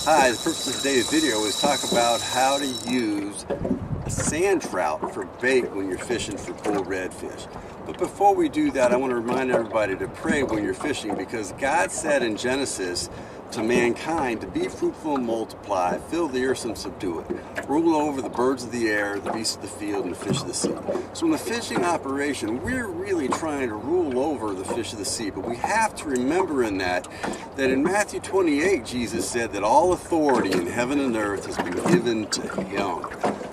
Hi, the purpose of today's video is talk about how to use a sand trout for bait when you're fishing for bull redfish. But before we do that, I want to remind everybody to pray when you're fishing, because God said in Genesis to mankind to be fruitful and multiply, fill the earth and subdue it, rule over the birds of the air, the beasts of the field, and the fish of the sea. So in the fishing operation, we're really trying to rule over the fish of the sea, but we have to remember in that in Matthew 28, Jesus said that all authority in heaven and earth has been given to Him.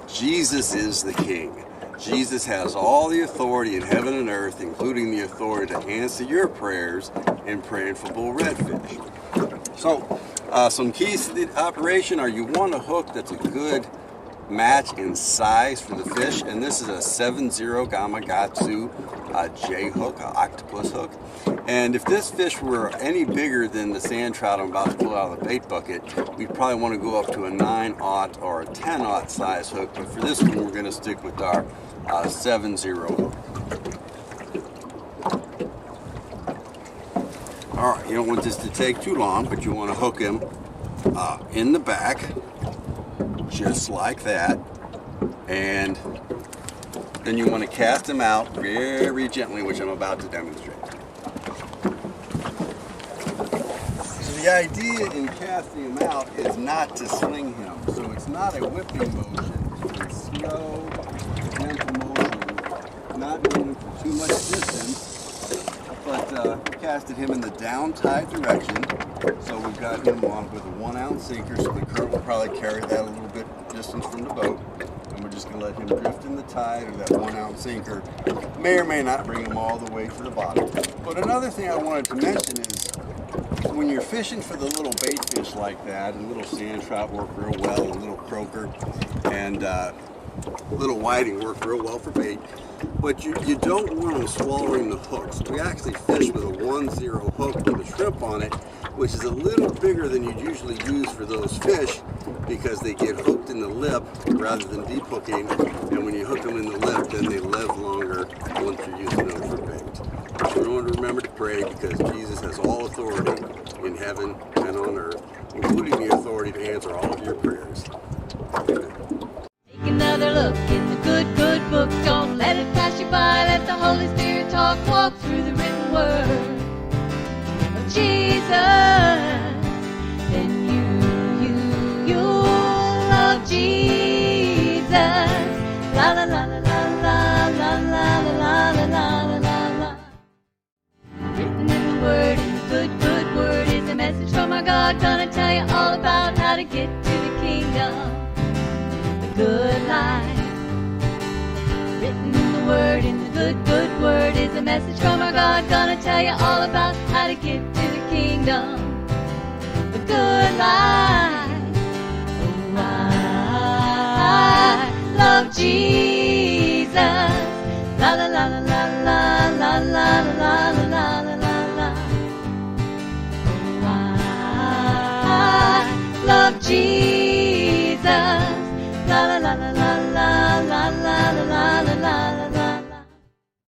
Jesus is the King. Jesus has all the authority in heaven and earth, including the authority to answer your prayers in praying for bull redfish. So, some keys to the operation are: you want a hook that's a good match in size for the fish, and this is a 7-0 Gamakatsu J hook, an octopus hook. And if this fish were any bigger than the sand trout I'm about to pull out of the bait bucket, we'd probably want to go up to a 9-aught or a 10-aught size hook, but for this one we're going to stick with our 7-0 hook. Alright, you don't want this to take too long, but you want to hook him in the back, just like that, and then you want to cast him out very gently, which I'm about to demonstrate. So the idea in casting him out is not to sling him, so it's not a whipping motion, it's slow, gentle motion, not moving for too much distance, but casted him in the down tide direction. So we've got him on with a 1-ounce sinker, so the current will probably carry that a little bit distance from the boat. And we're just going to let him drift in the tide, or that 1-ounce sinker may or may not bring him all the way to the bottom. But another thing I wanted to mention is, when you're fishing for the little bait fish like that, and little sand trout work real well, and little croaker, and little whiting work real well for bait, but you don't want them swallowing the hooks. We actually fish with a 1-0 hook with a shrimp on it, which is a little bigger than you'd usually use for those fish, because they get hooked in the lip rather than deep hooking, and when you hook them in the lip, then they live longer once you're using them for bait. So you want to remember to pray, because Jesus has all authority in heaven and on earth, including the authority to answer all of your prayers. Amen. Take another look in the good book. Don't let it pass you by. Let the Holy Spirit talk. Walk through the written word of Jesus. Then you'll love Jesus. La la la la la la la la la la la la la. Written in the word, in the good word, is a message from our God. Gonna tell you all about how to get to the kingdom. Good life. Written in the word, in the good word, is a message from our God. Gonna tell you all about how to get to the kingdom. The good life. Oh, I love Jesus. La la la la.